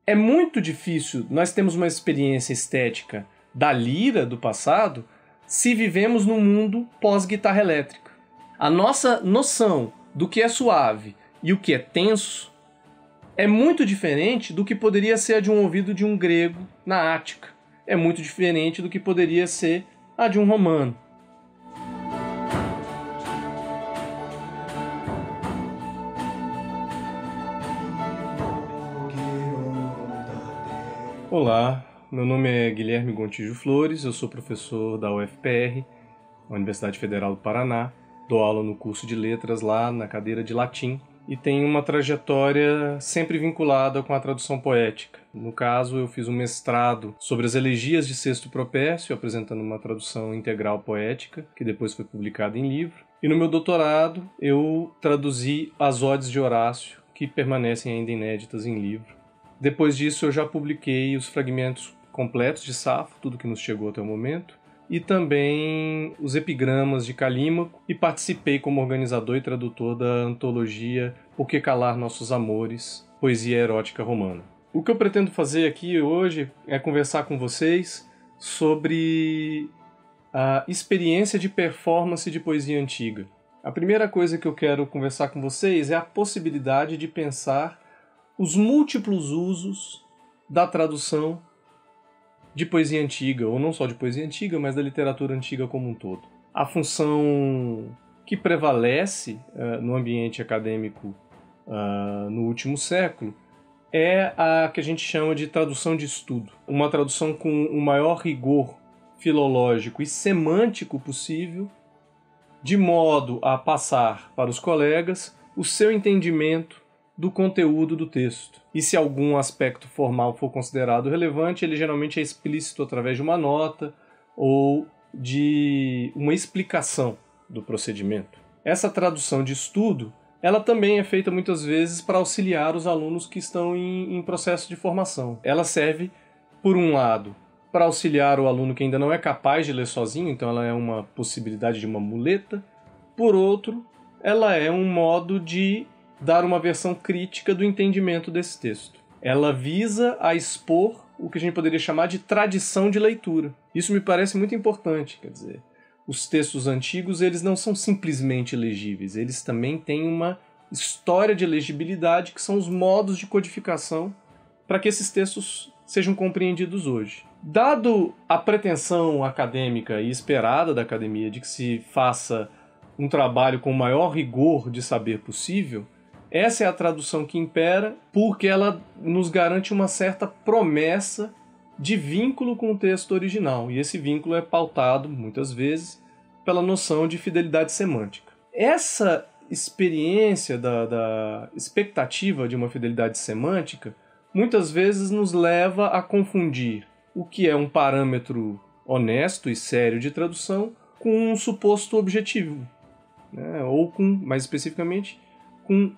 É muito difícil nós termos uma experiência estética da lira do passado se vivemos num mundo pós-guitarra elétrica. A nossa noção do que é suave e o que é tenso é muito diferente do que poderia ser a de um ouvido de um grego na Ática. É muito diferente do que poderia ser a de um romano. Olá, meu nome é Guilherme Gontijo Flores, eu sou professor da UFPR, Universidade Federal do Paraná, dou aula no curso de letras lá na cadeira de latim e tenho uma trajetória sempre vinculada com a tradução poética. No caso, eu fiz um mestrado sobre as elegias de Sexto Propércio, apresentando uma tradução integral poética, que depois foi publicada em livro. E no meu doutorado, eu traduzi as Odes de Horácio, que permanecem ainda inéditas em livro. Depois disso, eu já publiquei os fragmentos completos de Safo, tudo que nos chegou até o momento, e também os epigramas de Calímaco, e participei como organizador e tradutor da antologia Por que Calar Nossos Amores? Poesia Erótica Romana. O que eu pretendo fazer aqui hoje é conversar com vocês sobre a experiência de performance de poesia antiga. A primeira coisa que eu quero conversar com vocês é a possibilidade de pensar os múltiplos usos da tradução de poesia antiga, ou não só de poesia antiga, mas da literatura antiga como um todo. A função que prevalece no ambiente acadêmico no último século é a que a gente chama de tradução de estudo. Uma tradução com o maior rigor filológico e semântico possível, de modo a passar para os colegas o seu entendimento do conteúdo do texto. E se algum aspecto formal for considerado relevante, ele geralmente é explícito através de uma nota ou de uma explicação do procedimento. Essa tradução de estudo, ela também é feita muitas vezes para auxiliar os alunos que estão em processo de formação. Ela serve, por um lado, para auxiliar o aluno que ainda não é capaz de ler sozinho, então ela é uma possibilidade de uma muleta. Por outro, ela é um modo de dar uma versão crítica do entendimento desse texto. Ela visa a expor o que a gente poderia chamar de tradição de leitura. Isso me parece muito importante, quer dizer, os textos antigos eles não são simplesmente legíveis, eles também têm uma história de legibilidade que são os modos de codificação para que esses textos sejam compreendidos hoje. Dado a pretensão acadêmica e esperada da academia de que se faça um trabalho com o maior rigor de saber possível, essa é a tradução que impera porque ela nos garante uma certa promessa de vínculo com o texto original. E esse vínculo é pautado, muitas vezes, pela noção de fidelidade semântica. Essa experiência da expectativa de uma fidelidade semântica muitas vezes nos leva a confundir o que é um parâmetro honesto e sério de tradução com um suposto objetivo, né? Ou com, mais especificamente, com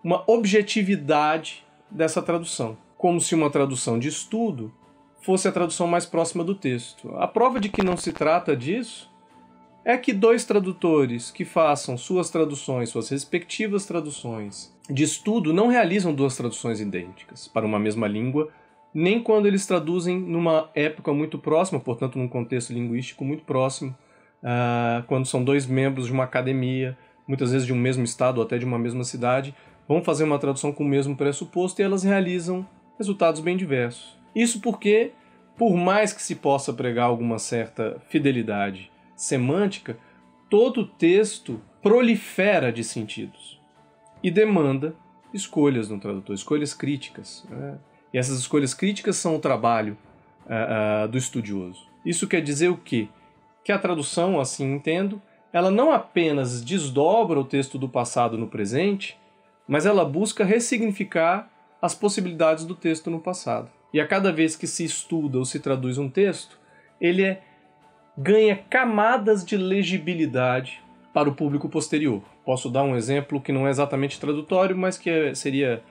uma objetividade dessa tradução, como se uma tradução de estudo fosse a tradução mais próxima do texto. A prova de que não se trata disso é que dois tradutores que façam suas traduções, suas respectivas traduções de estudo, não realizam duas traduções idênticas para uma mesma língua, nem quando eles traduzem numa época muito próxima, portanto num contexto linguístico muito próximo, quando são dois membros de uma academia, muitas vezes de um mesmo estado ou até de uma mesma cidade, vão fazer uma tradução com o mesmo pressuposto e elas realizam resultados bem diversos. Isso porque, por mais que se possa pregar alguma certa fidelidade semântica, todo texto prolifera de sentidos e demanda escolhas no tradutor, escolhas críticas, né? E essas escolhas críticas são o trabalho do estudioso. Isso quer dizer o quê? Que a tradução, assim entendo, ela não apenas desdobra o texto do passado no presente, mas ela busca ressignificar as possibilidades do texto no passado. E a cada vez que se estuda ou se traduz um texto, ele ganha camadas de legibilidade para o público posterior. Posso dar um exemplo que não é exatamente tradutório, mas que seria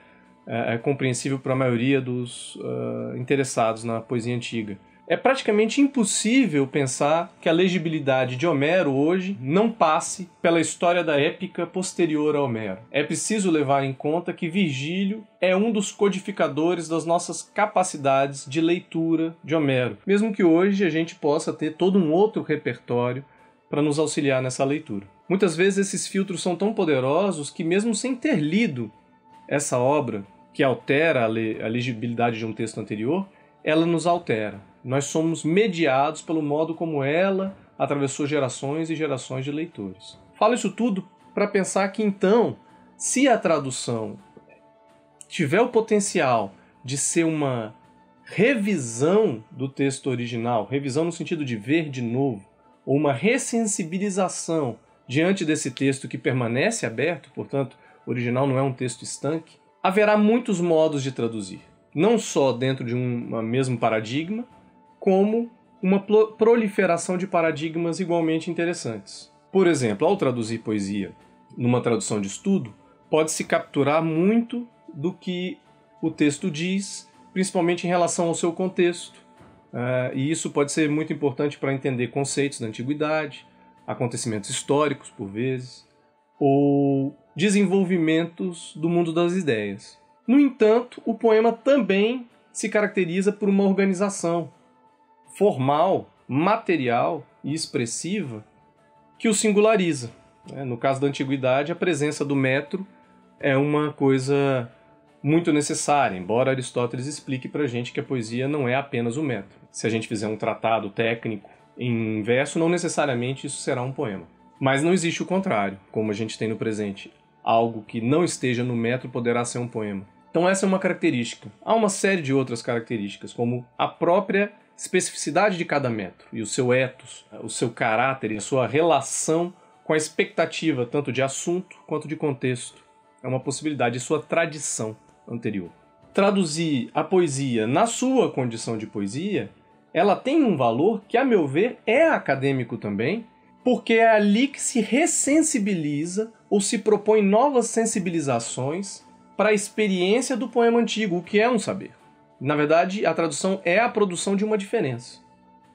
compreensível para a maioria dos interessados na poesia antiga. É praticamente impossível pensar que a legibilidade de Homero hoje não passe pela história da épica posterior a Homero. É preciso levar em conta que Virgílio é um dos codificadores das nossas capacidades de leitura de Homero, mesmo que hoje a gente possa ter todo um outro repertório para nos auxiliar nessa leitura. Muitas vezes esses filtros são tão poderosos que, mesmo sem ter lido essa obra, que altera a legibilidade de um texto anterior, ela nos altera. Nós somos mediados pelo modo como ela atravessou gerações e gerações de leitores. Falo isso tudo para pensar que, então, se a tradução tiver o potencial de ser uma revisão do texto original, revisão no sentido de ver de novo, ou uma ressensibilização diante desse texto que permanece aberto, portanto, o original não é um texto estanque, haverá muitos modos de traduzir. Não só dentro de um mesmo paradigma, como uma proliferação de paradigmas igualmente interessantes. Por exemplo, ao traduzir poesia numa tradução de estudo, pode-se capturar muito do que o texto diz, principalmente em relação ao seu contexto. E isso pode ser muito importante para entender conceitos da antiguidade, acontecimentos históricos, por vezes, ou desenvolvimentos do mundo das ideias. No entanto, o poema também se caracteriza por uma organização formal, material e expressiva que o singulariza. No caso da antiguidade, a presença do metro é uma coisa muito necessária, embora Aristóteles explique para a gente que a poesia não é apenas o metro. Se a gente fizer um tratado técnico em verso, não necessariamente isso será um poema. Mas não existe o contrário, como a gente tem no presente. Algo que não esteja no metro poderá ser um poema. Então essa é uma característica. Há uma série de outras características, como a própria especificidade de cada metro e o seu ethos, o seu caráter e a sua relação com a expectativa tanto de assunto quanto de contexto. É uma possibilidade, e sua tradição anterior. Traduzir a poesia na sua condição de poesia, ela tem um valor que, a meu ver, é acadêmico também, porque é ali que se ressensibiliza ou se propõe novas sensibilizações para a experiência do poema antigo, o que é um saber. Na verdade, a tradução é a produção de uma diferença.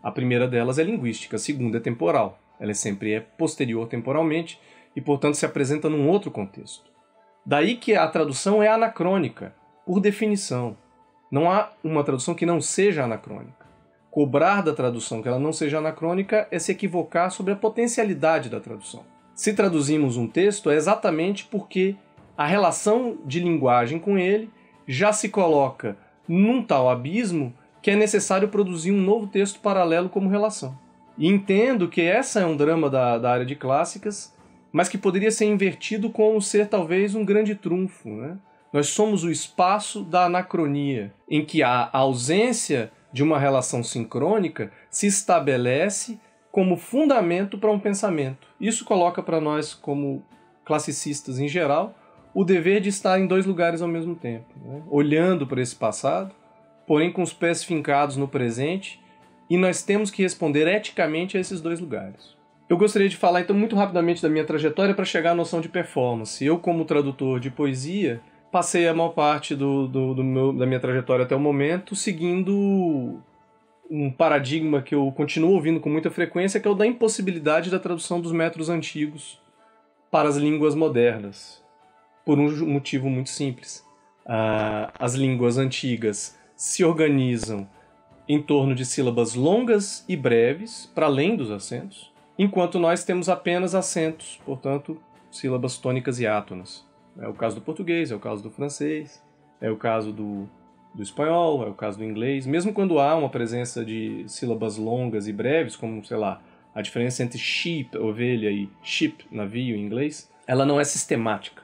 A primeira delas é linguística, a segunda é temporal. Ela sempre é posterior temporalmente e, portanto, se apresenta num outro contexto. Daí que a tradução é anacrônica, por definição. Não há uma tradução que não seja anacrônica. Cobrar da tradução que ela não seja anacrônica é se equivocar sobre a potencialidade da tradução. Se traduzimos um texto, é exatamente porque a relação de linguagem com ele já se coloca num tal abismo que é necessário produzir um novo texto paralelo como relação. E entendo que essa é um drama da área de clássicas, mas que poderia ser invertido como ser talvez um grande trunfo, né? Nós somos o espaço da anacronia, em que a ausência de uma relação sincrônica se estabelece como fundamento para um pensamento. Isso coloca para nós, como classicistas em geral, o dever de estar em dois lugares ao mesmo tempo, né? Olhando para esse passado, porém com os pés fincados no presente, e nós temos que responder eticamente a esses dois lugares. Eu gostaria de falar então muito rapidamente da minha trajetória para chegar à noção de performance. Eu, como tradutor de poesia, passei a maior parte da minha trajetória até o momento seguindo um paradigma que eu continuo ouvindo com muita frequência, que é o da impossibilidade da tradução dos metros antigos para as línguas modernas. Por um motivo muito simples. As línguas antigas se organizam em torno de sílabas longas e breves, para além dos acentos, enquanto nós temos apenas acentos, portanto, sílabas tônicas e átonas. É o caso do português, é o caso do francês, é o caso do espanhol, é o caso do inglês. Mesmo quando há uma presença de sílabas longas e breves, como, sei lá, a diferença entre sheep, ovelha, e ship, navio, em inglês, ela não é sistemática.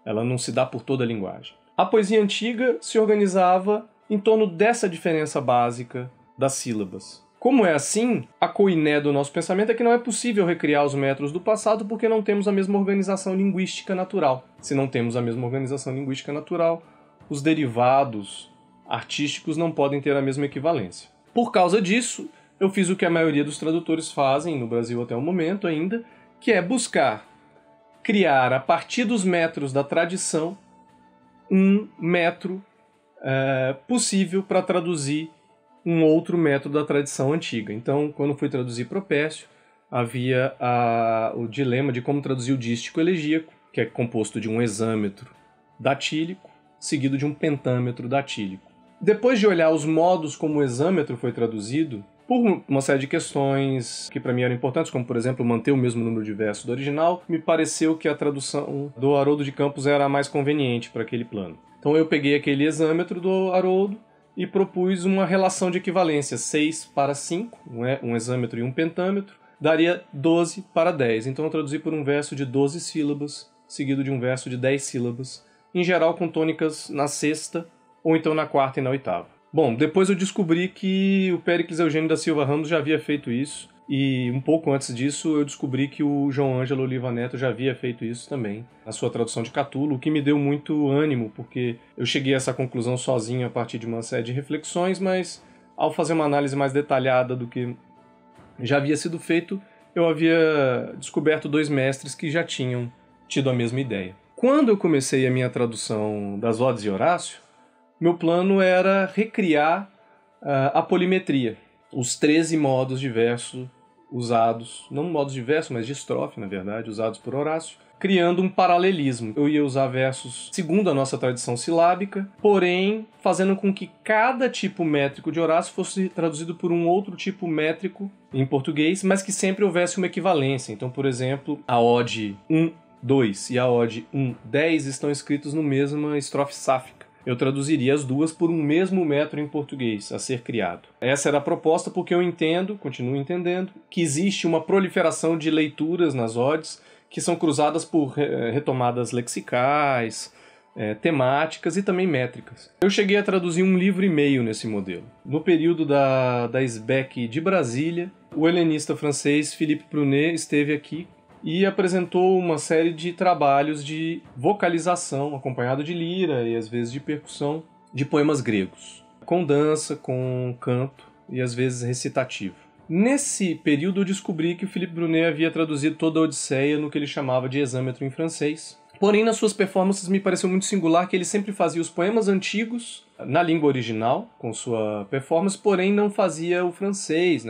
Ela não se dá por toda a linguagem. A poesia antiga se organizava em torno dessa diferença básica das sílabas. Como é assim, a coiné do nosso pensamento é que não é possível recriar os metros do passado porque não temos a mesma organização linguística natural. Se não temos a mesma organização linguística natural, os derivados artísticos não podem ter a mesma equivalência. Por causa disso, eu fiz o que a maioria dos tradutores fazem no Brasil até o momento ainda, que é buscar criar, a partir dos metros da tradição, um metro possível para traduzir um outro método da tradição antiga. Então, quando fui traduzir Propércio, havia o dilema de como traduzir o dístico elegíaco, que é composto de um hexâmetro datílico, seguido de um pentâmetro datílico. Depois de olhar os modos como o hexâmetro foi traduzido, por uma série de questões que para mim eram importantes, como por exemplo manter o mesmo número de versos do original, me pareceu que a tradução do Haroldo de Campos era a mais conveniente para aquele plano. Então eu peguei aquele hexâmetro do Haroldo e propus uma relação de equivalência 6 para 5, um hexâmetro e um pentâmetro, daria 12 para 10. Então eu traduzi por um verso de 12 sílabas, seguido de um verso de 10 sílabas, em geral com tônicas na sexta ou então na quarta e na oitava. Bom, depois eu descobri que o Péricles Eugênio da Silva Ramos já havia feito isso, e um pouco antes disso eu descobri que o João Ângelo Oliva Neto já havia feito isso também, na sua tradução de Catulo, o que me deu muito ânimo, porque eu cheguei a essa conclusão sozinho a partir de uma série de reflexões, mas ao fazer uma análise mais detalhada do que já havia sido feito, eu havia descoberto 2 mestres que já tinham tido a mesma ideia. Quando eu comecei a minha tradução das Odes e Horácio, meu plano era recriar a polimetria, os 13 modos de verso usados, não modos de verso, mas de estrofe, na verdade, usados por Horácio, criando um paralelismo. Eu ia usar versos segundo a nossa tradição silábica, porém fazendo com que cada tipo métrico de Horácio fosse traduzido por um outro tipo métrico em português, mas que sempre houvesse uma equivalência. Então, por exemplo, a ode 1,2 e a ode 1,10 estão escritos no mesma estrofe sáfica. Eu traduziria as duas por um mesmo metro em português a ser criado. Essa era a proposta porque eu entendo, continuo entendendo, que existe uma proliferação de leituras nas odes que são cruzadas por retomadas lexicais, temáticas e também métricas. Eu cheguei a traduzir 1,5 livro nesse modelo. No período da SBEC de Brasília, o helenista francês Philippe Brunet esteve aqui e apresentou uma série de trabalhos de vocalização, acompanhado de lira e às vezes de percussão, de poemas gregos, com dança, com canto e às vezes recitativo. Nesse período eu descobri que o Philippe Brunet havia traduzido toda a Odisseia no que ele chamava de hexâmetro em francês. Porém, nas suas performances me pareceu muito singular que ele sempre fazia os poemas antigos na língua original, com sua performance, porém não fazia o francês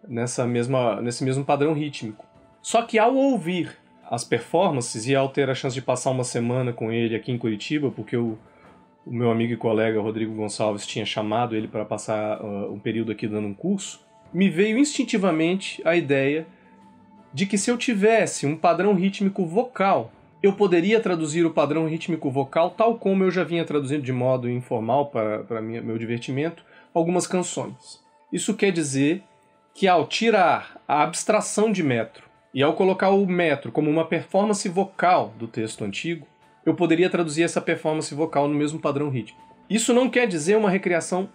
nesse mesmo padrão rítmico. Só que ao ouvir as performances e ao ter a chance de passar uma semana com ele aqui em Curitiba, porque o meu amigo e colega Rodrigo Gonçalves tinha chamado ele para passar um período aqui dando um curso, me veio instintivamente a ideia de que se eu tivesse um padrão rítmico vocal, eu poderia traduzir o padrão rítmico vocal tal como eu já vinha traduzindo de modo informal para meu divertimento algumas canções. Isso quer dizer que ao tirar a abstração de metro e ao colocar o metro como uma performance vocal do texto antigo, eu poderia traduzir essa performance vocal no mesmo padrão rítmico. Isso não quer dizer uma recriação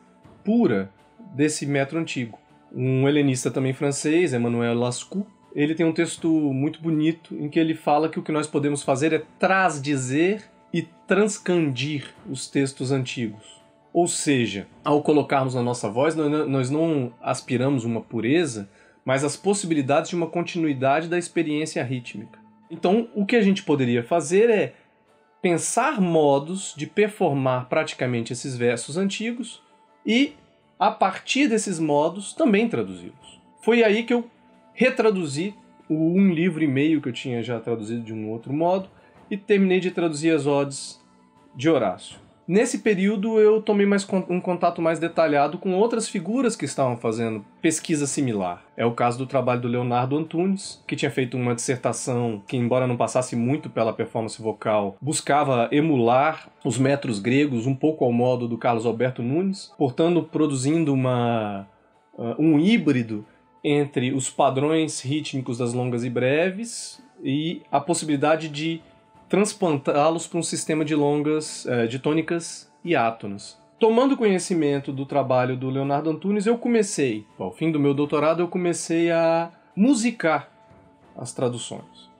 pura desse metro antigo. Um helenista também francês, Emmanuel Lascaux, ele tem um texto muito bonito em que ele fala que o que nós podemos fazer é transdizer e transcandir os textos antigos. Ou seja, ao colocarmos na nossa voz, nós não aspiramos uma pureza, mas as possibilidades de uma continuidade da experiência rítmica. Então, o que a gente poderia fazer é pensar modos de performar praticamente esses versos antigos e, a partir desses modos, também traduzi-los. Foi aí que eu retraduzi o 1,5 livro que eu tinha já traduzido de um outro modo e terminei de traduzir as odes de Horácio. Nesse período eu tomei um contato mais detalhado com outras figuras que estavam fazendo pesquisa similar. É o caso do trabalho do Leonardo Antunes, que tinha feito uma dissertação que, embora não passasse muito pela performance vocal, buscava emular os metros gregos um pouco ao modo do Carlos Alberto Nunes, portanto produzindo um híbrido entre os padrões rítmicos das longas e breves e a possibilidade de transplantá-los para um sistema de longas, de tônicas e átonas. Tomando conhecimento do trabalho do Leonardo Antunes, ao fim do meu doutorado, eu comecei a musicar as traduções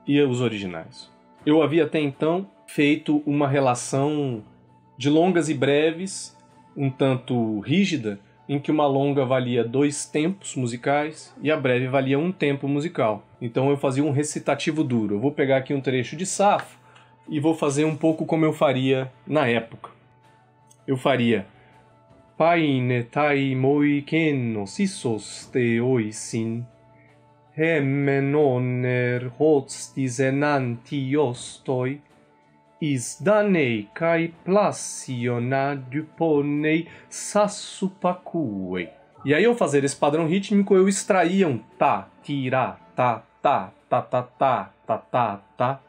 e os originais. Eu havia até então feito uma relação de longas e breves, um tanto rígida, em que uma longa valia 2 tempos musicais e a breve valia 1 tempo musical. Então eu fazia um recitativo duro. Eu vou pegar aqui um trecho de Safo e vou fazer um pouco como eu faria na época. Eu faria paine tai moi kenno sisos te oisin, hemenoner hostis enantiostoi, is danei kai placiona duponei sassupacuei. E aí, ao fazer esse padrão rítmico, eu extraía um tá, tirá, tá, tá, tá, tá, tá, tá, tá, tá,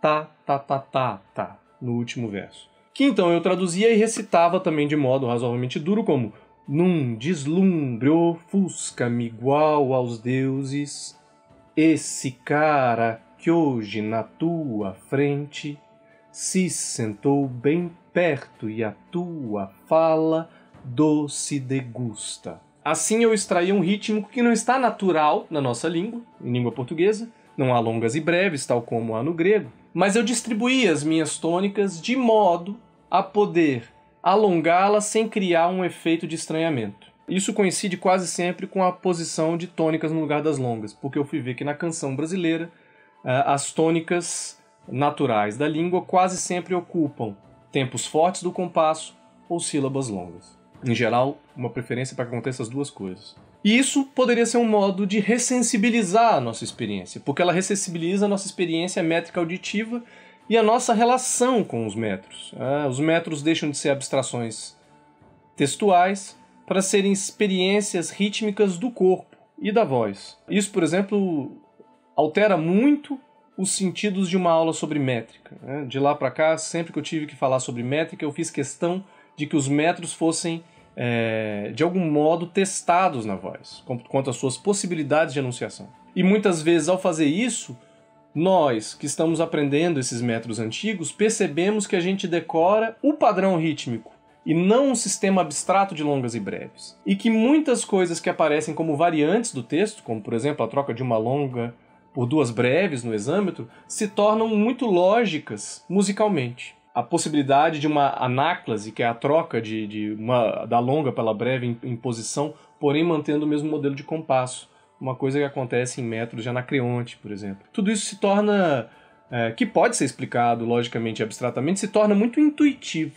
tá, tá, tá, tá, tá, no último verso. Que então eu traduzia e recitava também de modo razoavelmente duro como num deslumbre ofusca-me igual aos deuses, esse cara que hoje na tua frente se sentou bem perto e a tua fala doce degusta. Assim eu extraía um ritmo que não está natural na nossa língua, em língua portuguesa, não há longas e breves, tal como há no grego, mas eu distribuía as minhas tônicas de modo a poder alongá-las sem criar um efeito de estranhamento. Isso coincide quase sempre com a posição de tônicas no lugar das longas, porque eu fui ver que na canção brasileira as tônicas naturais da língua quase sempre ocupam tempos fortes do compasso ou sílabas longas. Em geral, uma preferência para que aconteça as duas coisas. E isso poderia ser um modo de ressensibilizar a nossa experiência, porque ela ressensibiliza a nossa experiência métrica auditiva e a nossa relação com os metros. Os metros deixam de ser abstrações textuais para serem experiências rítmicas do corpo e da voz. Isso, por exemplo, altera muito os sentidos de uma aula sobre métrica. De lá para cá, sempre que eu tive que falar sobre métrica, eu fiz questão de que os metros fossem, de algum modo, testados na voz, quanto às suas possibilidades de enunciação. E muitas vezes, ao fazer isso, nós, que estamos aprendendo esses metros antigos, percebemos que a gente decora o padrão rítmico e não um sistema abstrato de longas e breves. E que muitas coisas que aparecem como variantes do texto, como, por exemplo, a troca de uma longa por duas breves no exâmetro, se tornam muito lógicas musicalmente. A possibilidade de uma anáclase, que é a troca da longa pela breve em posição, porém mantendo o mesmo modelo de compasso. Uma coisa que acontece em métodos de Anacreonte, por exemplo. Tudo isso se torna, que pode ser explicado logicamente e abstratamente, se torna muito intuitivo.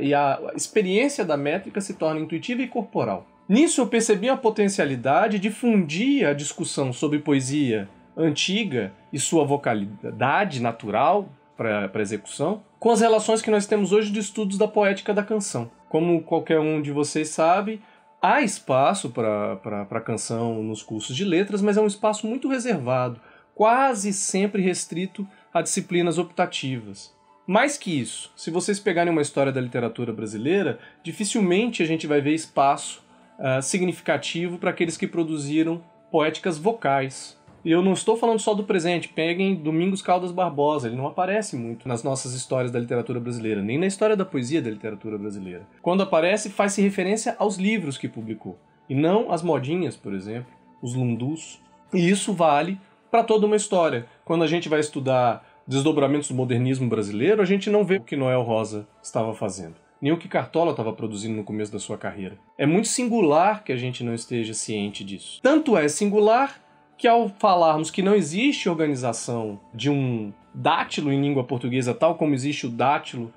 E a experiência da métrica se torna intuitiva e corporal. Nisso eu percebi a potencialidade de fundir a discussão sobre poesia antiga e sua vocalidade natural para execução com as relações que nós temos hoje de estudos da poética da canção. Como qualquer um de vocês sabe, há espaço para a canção nos cursos de letras, mas é um espaço muito reservado, quase sempre restrito a disciplinas optativas. Mais que isso, se vocês pegarem uma história da literatura brasileira, dificilmente a gente vai ver espaço significativo para aqueles que produziram poéticas vocais. E eu não estou falando só do presente, peguem Domingos Caldas Barbosa, ele não aparece muito nas nossas histórias da literatura brasileira, nem na história da poesia da literatura brasileira. Quando aparece, faz-se referência aos livros que publicou, e não às modinhas, por exemplo, os lundus. E isso vale para toda uma história. Quando a gente vai estudar desdobramentos do modernismo brasileiro, a gente não vê o que Noel Rosa estava fazendo, nem o que Cartola estava produzindo no começo da sua carreira. É muito singular que a gente não esteja ciente disso. Tanto é singular que ao falarmos que não existe organização de um dátilo em língua portuguesa, tal como existe o dátilo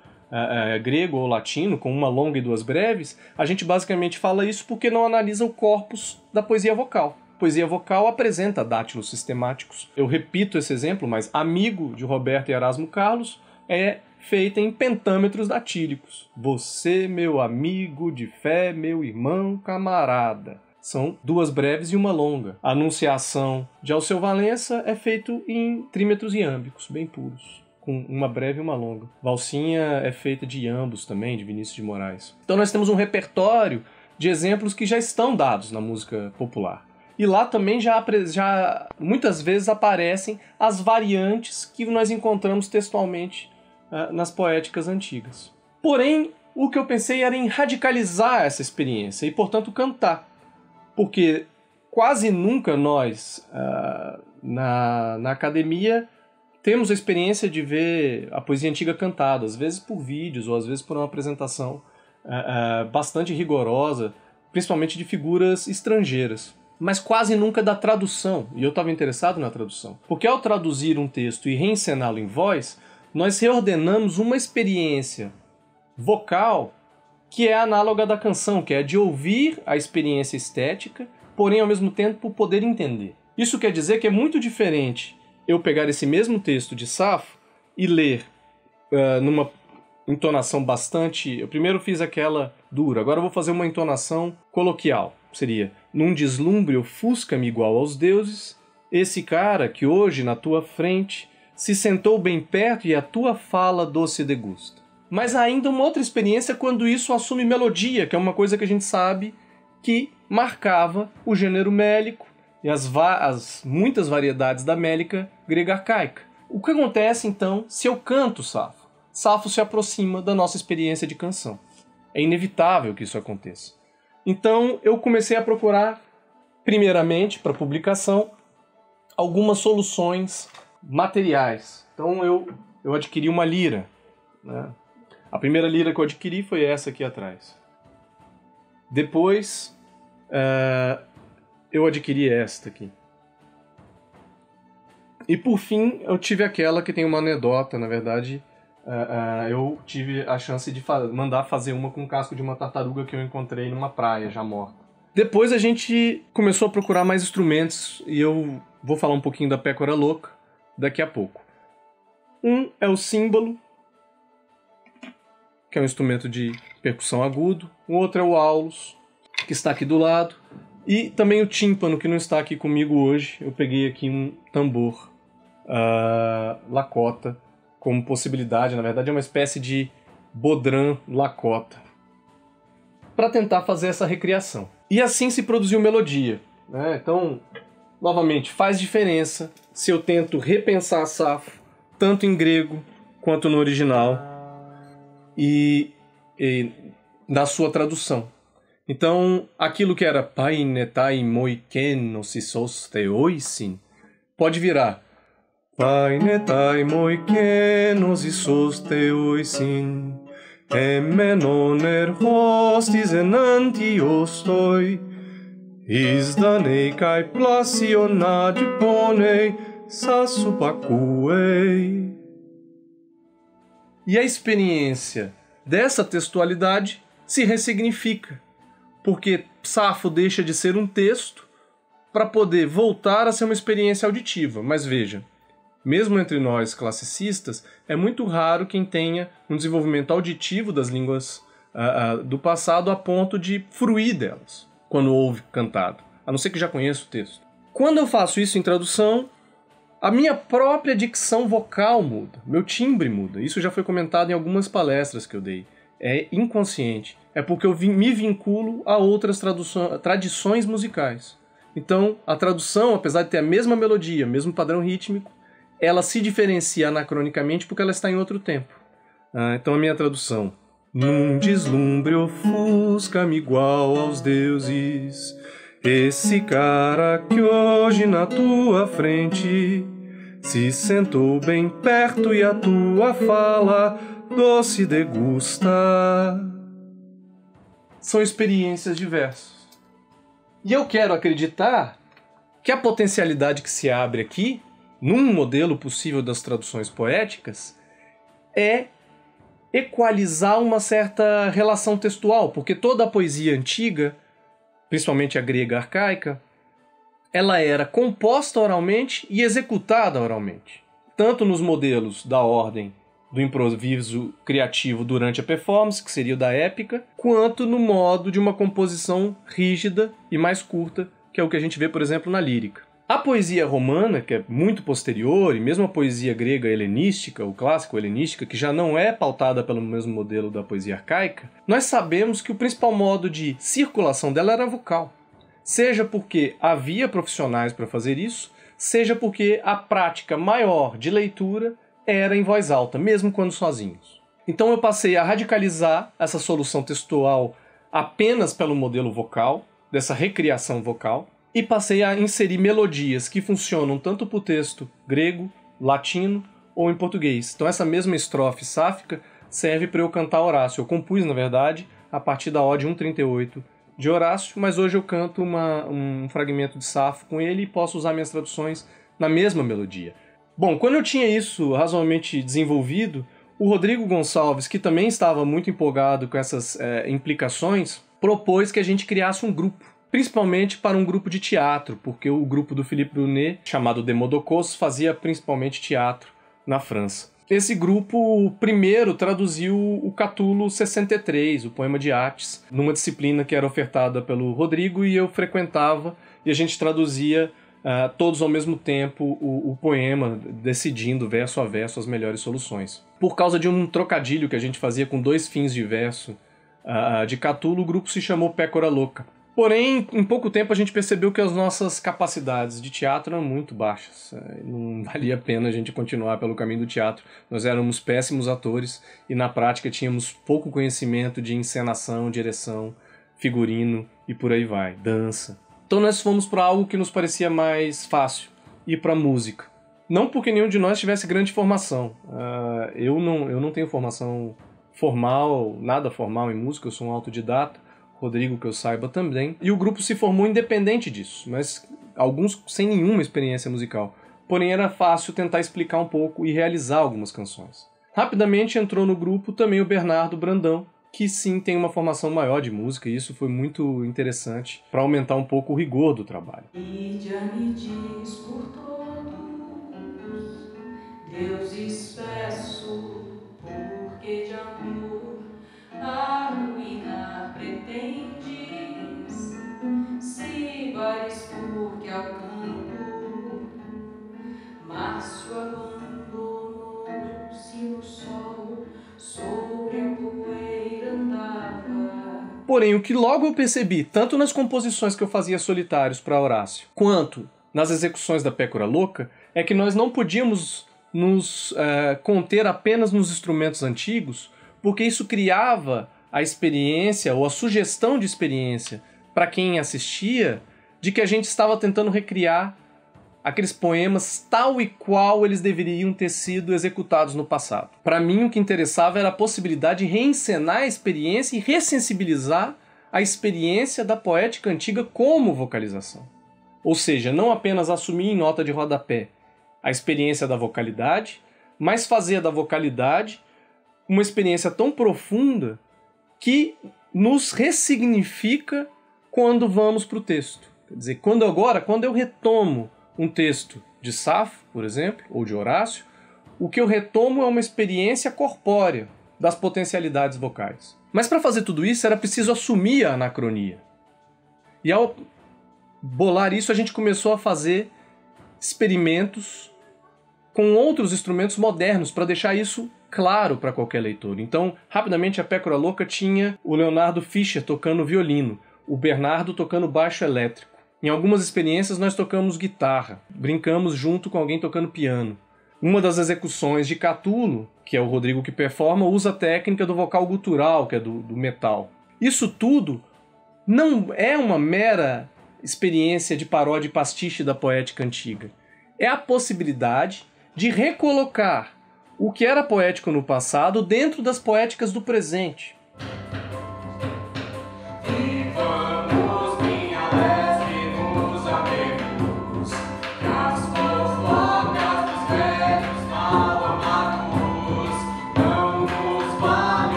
grego ou latino, com uma longa e duas breves, a gente basicamente fala isso porque não analisa o corpus da poesia vocal. Poesia vocal apresenta dátilos sistemáticos. Eu repito esse exemplo, mas Amigo, de Roberto e Erasmo Carlos, é feita em pentâmetros datílicos. Você, meu amigo de fé, meu irmão, camarada. São duas breves e uma longa. A Anunciação de Alceu Valença é feito em trímetros iâmbicos, bem puros, com uma breve e uma longa. Valsinha é feita de iambos também, de Vinícius de Moraes. Então nós temos um repertório de exemplos que já estão dados na música popular. E lá também já muitas vezes aparecem as variantes que nós encontramos textualmente nas poéticas antigas. Porém, o que eu pensei era em radicalizar essa experiência e, portanto, cantar. Porque quase nunca nós, na academia, temos a experiência de ver a poesia antiga cantada, às vezes por vídeos ou às vezes por uma apresentação bastante rigorosa, principalmente de figuras estrangeiras. Mas quase nunca da tradução, e eu estava interessado na tradução. Porque ao traduzir um texto e reencená-lo em voz, nós reordenamos uma experiência vocal que é análoga da canção, que é de ouvir a experiência estética, porém ao mesmo tempo poder entender. Isso quer dizer que é muito diferente eu pegar esse mesmo texto de Safo e ler numa entonação bastante... Eu primeiro fiz aquela dura, agora eu vou fazer uma entonação coloquial. Seria, num deslumbre ofusca-me igual aos deuses, esse cara que hoje na tua frente se sentou bem perto e a tua fala doce degusta. Mas ainda uma outra experiência quando isso assume melodia, que é uma coisa que a gente sabe que marcava o gênero mélico e as muitas variedades da mélica grega arcaica. O que acontece então se eu canto Safo? Safo se aproxima da nossa experiência de canção. É inevitável que isso aconteça. Então eu comecei a procurar, primeiramente, para publicação, algumas soluções materiais. Então eu adquiri uma lira, né? A primeira lira que eu adquiri foi essa aqui atrás. Depois eu adquiri esta aqui. E por fim eu tive aquela que tem uma anedota, na verdade. Eu tive a chance de mandar fazer uma com o casco de uma tartaruga que eu encontrei numa praia já morta. Depois a gente começou a procurar mais instrumentos e eu vou falar um pouquinho da pécora louca daqui a pouco. Um é o símbolo, que é um instrumento de percussão agudo. O outro é o aulos, que está aqui do lado. E também o tímpano, que não está aqui comigo hoje. Eu peguei aqui um tambor lacota como possibilidade. Na verdade é uma espécie de bodrã lacota, para tentar fazer essa recriação. E assim se produziu melodia, né? Então, novamente, faz diferença se eu tento repensar Safo, tanto em grego quanto no original, e na sua tradução. Então, aquilo que era painetai moikeno sisos theoisin pode virar painetai moikenos isos theoisin emenoner hostis enanti ostoi isdanei kai placionade ponei sassupacuei. E a experiência dessa textualidade se ressignifica, porque Safo deixa de ser um texto para poder voltar a ser uma experiência auditiva. Mas veja, mesmo entre nós classicistas, é muito raro quem tenha um desenvolvimento auditivo das línguas do passado a ponto de fruir delas, quando ouve cantado, a não ser que já conheça o texto. Quando eu faço isso em tradução, a minha própria dicção vocal muda, meu timbre muda. Isso já foi comentado em algumas palestras que eu dei. É inconsciente. É porque eu me vinculo a outras tradições musicais. Então, a tradução, apesar de ter a mesma melodia, mesmo padrão rítmico, ela se diferencia anacronicamente porque ela está em outro tempo. Então a minha tradução: num deslumbre ofusca-me igual aos deuses, esse cara que hoje na tua frente se sentou bem perto e a tua fala doce degusta. São experiências diversas. E eu quero acreditar que a potencialidade que se abre aqui, num modelo possível das traduções poéticas, é equalizar uma certa relação textual, porque toda a poesia antiga, principalmente a grega arcaica, ela era composta oralmente e executada oralmente, tanto nos modelos da ordem do improviso criativo durante a performance, que seria o da épica, quanto no modo de uma composição rígida e mais curta, que é o que a gente vê, por exemplo, na lírica. A poesia romana, que é muito posterior, e mesmo a poesia grega helenística, o clássico helenística, que já não é pautada pelo mesmo modelo da poesia arcaica, nós sabemos que o principal modo de circulação dela era vocal. Seja porque havia profissionais para fazer isso, seja porque a prática maior de leitura era em voz alta, mesmo quando sozinhos. Então eu passei a radicalizar essa solução textual apenas pelo modelo vocal, dessa recriação vocal, e passei a inserir melodias que funcionam tanto para o texto grego, latino ou em português. Então essa mesma estrofe sáfica serve para eu cantar Horácio. Eu compus, na verdade, a partir da Ode 138 de Horácio, mas hoje eu canto um fragmento de Safo com ele e posso usar minhas traduções na mesma melodia. Bom, quando eu tinha isso razoavelmente desenvolvido, O Rodrigo Gonçalves, que também estava muito empolgado com essas implicações, propôs que a gente criasse um grupo, principalmente para um grupo de teatro, porque o grupo do Philippe Brunet, chamado Demodocos, fazia principalmente teatro na França. Esse grupo primeiro traduziu o Catulo 63, o poema de Ates, numa disciplina que era ofertada pelo Rodrigo e eu frequentava, e a gente traduzia todos ao mesmo tempo o poema, decidindo verso a verso as melhores soluções. Por causa de um trocadilho que a gente fazia com 2 fins de verso de Catulo, o grupo se chamou Pécora Louca. Porém, em pouco tempo a gente percebeu que as nossas capacidades de teatro eram muito baixas. Não valia a pena a gente continuar pelo caminho do teatro. Nós éramos péssimos atores e na prática tínhamos pouco conhecimento de encenação, direção, figurino e por aí vai, dança. Então nós fomos para algo que nos parecia mais fácil, ir para música. Não porque nenhum de nós tivesse grande formação. Eu não tenho formação formal, nada formal em música, eu sou um autodidata. Rodrigo, que eu saiba, também. E o grupo se formou independente disso, mas alguns sem nenhuma experiência musical. Porém, era fácil tentar explicar um pouco e realizar algumas canções. Rapidamente entrou no grupo também o Bernardo Brandão, que sim tem uma formação maior de música, e isso foi muito interessante para aumentar um pouco o rigor do trabalho. Mídia me diz por todos, Deus expresso, porque de amor arruinar pretendes, se vales porque ao canto Márcio abandonou-se no sol, sobre a poeira andava. Porém, o que logo eu percebi, tanto nas composições que eu fazia solitários para Horácio, quanto nas execuções da Pécora Louca, é que nós não podíamos nos conter apenas nos instrumentos antigos, porque isso criava a experiência ou a sugestão de experiência para quem assistia de que a gente estava tentando recriar aqueles poemas tal e qual eles deveriam ter sido executados no passado. Para mim, o que interessava era a possibilidade de reencenar a experiência e ressensibilizar a experiência da poética antiga como vocalização. Ou seja, não apenas assumir em nota de rodapé a experiência da vocalidade, mas fazer da vocalidade uma experiência tão profunda que nos ressignifica quando vamos para o texto. Quer dizer, quando eu retomo um texto de Safo, por exemplo, ou de Horácio, o que eu retomo é uma experiência corpórea das potencialidades vocais. Mas para fazer tudo isso era preciso assumir a anacronia. E ao bolar isso, a gente começou a fazer experimentos com outros instrumentos modernos para deixar isso claro para qualquer leitor. Então, rapidamente, a Pécora Louca tinha o Leonardo Fischer tocando violino, o Bernardo tocando baixo elétrico. Em algumas experiências nós tocamos guitarra, brincamos junto com alguém tocando piano. Uma das execuções de Catulo, que é o Rodrigo que performa, usa a técnica do vocal gutural, que é do metal. Isso tudo não é uma mera experiência de paródia e pastiche da poética antiga. É a possibilidade de recolocar o que era poético no passado dentro das poéticas do presente.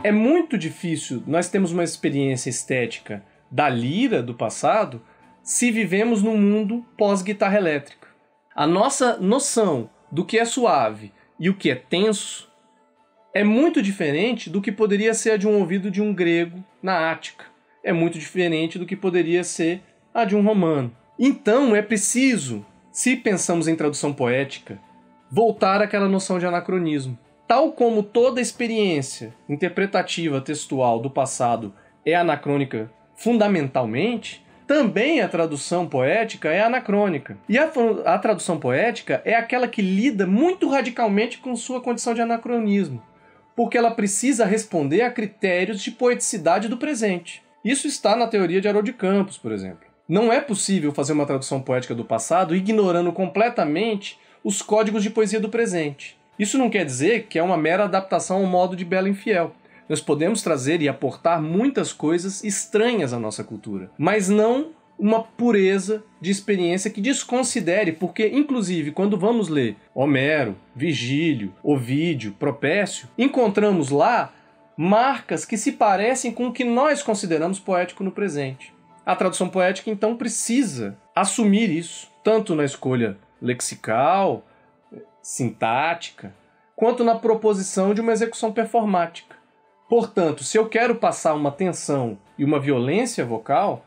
É muito difícil nós termos uma experiência estética da lira do passado se vivemos num mundo pós-guitarra elétrica. A nossa noção do que é suave e o que é tenso é muito diferente do que poderia ser a de um ouvido de um grego na Ática. É muito diferente do que poderia ser a de um romano. Então é preciso, se pensamos em tradução poética, voltar àquela noção de anacronismo. Tal como toda experiência interpretativa textual do passado é anacrônica fundamentalmente, também a tradução poética é anacrônica. E a tradução poética é aquela que lida muito radicalmente com sua condição de anacronismo, porque ela precisa responder a critérios de poeticidade do presente. Isso está na teoria de Haroldo de Campos, por exemplo. Não é possível fazer uma tradução poética do passado ignorando completamente os códigos de poesia do presente. Isso não quer dizer que é uma mera adaptação ao modo de Belo Infiel. Nós podemos trazer e aportar muitas coisas estranhas à nossa cultura, mas não uma pureza de experiência que desconsidere, porque, inclusive, quando vamos ler Homero, Virgílio, Ovídio, Propécio, encontramos lá marcas que se parecem com o que nós consideramos poético no presente. A tradução poética, então, precisa assumir isso, tanto na escolha lexical, sintática, quanto na proposição de uma execução performática. Portanto, se eu quero passar uma tensão e uma violência vocal,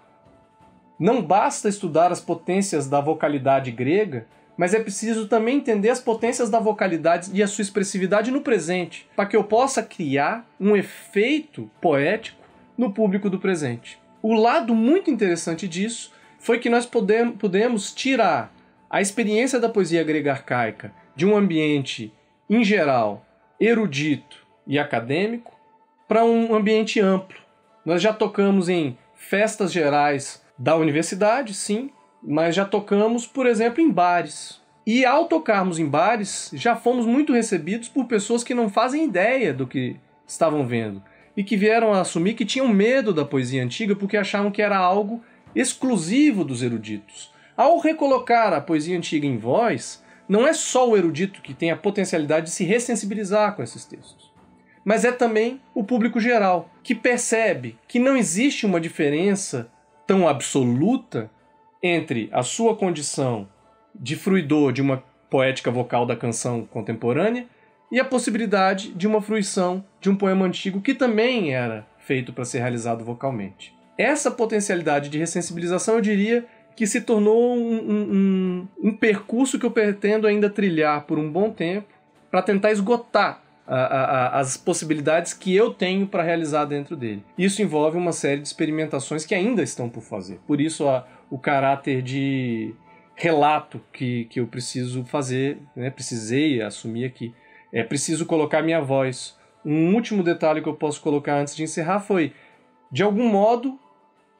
não basta estudar as potências da vocalidade grega, mas é preciso também entender as potências da vocalidade e a sua expressividade no presente, para que eu possa criar um efeito poético no público do presente. O lado muito interessante disso foi que nós pudemos tirar a experiência da poesia grega arcaica de um ambiente, em geral, erudito e acadêmico, para um ambiente amplo. Nós já tocamos em festas gerais da universidade, sim, mas já tocamos, por exemplo, em bares. E ao tocarmos em bares, já fomos muito recebidos por pessoas que não fazem ideia do que estavam vendo e que vieram a assumir que tinham medo da poesia antiga porque achavam que era algo exclusivo dos eruditos. Ao recolocar a poesia antiga em voz, não é só o erudito que tem a potencialidade de se ressensibilizar com esses textos, mas é também o público geral, que percebe que não existe uma diferença tão absoluta entre a sua condição de fruidor de uma poética vocal da canção contemporânea e a possibilidade de uma fruição de um poema antigo que também era feito para ser realizado vocalmente. Essa potencialidade de ressensibilização, eu diria, que se tornou um percurso que eu pretendo ainda trilhar por um bom tempo para tentar esgotar as possibilidades que eu tenho para realizar dentro dele. Isso envolve uma série de experimentações que ainda estão por fazer. Por isso o caráter de relato que eu preciso fazer, né? Precisei assumir aqui. É preciso colocar minha voz. Um último detalhe que eu posso colocar antes de encerrar foi, de algum modo,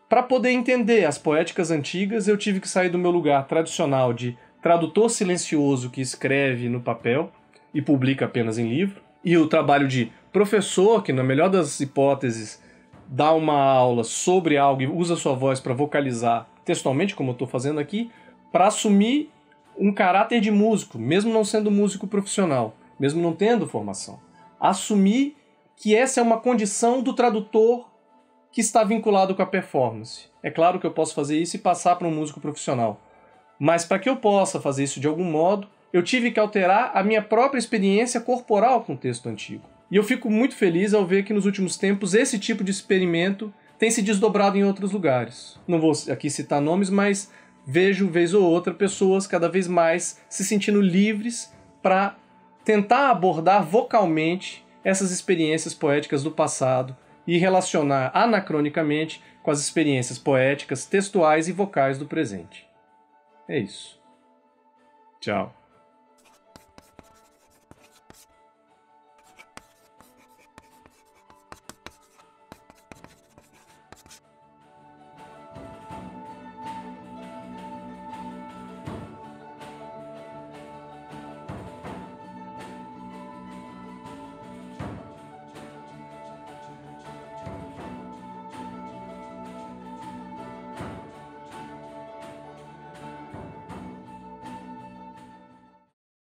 para poder entender as poéticas antigas, eu tive que sair do meu lugar tradicional de tradutor silencioso que escreve no papel e publica apenas em livro, e o trabalho de professor, que na melhor das hipóteses dá uma aula sobre algo e usa sua voz para vocalizar textualmente, como eu estou fazendo aqui, para assumir um caráter de músico, mesmo não sendo músico profissional, mesmo não tendo formação. Assumir que essa é uma condição do tradutor que está vinculado com a performance. É claro que eu posso fazer isso e passar para um músico profissional, mas para que eu possa fazer isso de algum modo, eu tive que alterar a minha própria experiência corporal com o texto antigo. E eu fico muito feliz ao ver que nos últimos tempos esse tipo de experimento tem se desdobrado em outros lugares. Não vou aqui citar nomes, mas vejo, vez ou outra, pessoas cada vez mais se sentindo livres para tentar abordar vocalmente essas experiências poéticas do passado e relacionar anacronicamente com as experiências poéticas, textuais e vocais do presente. É isso. Tchau.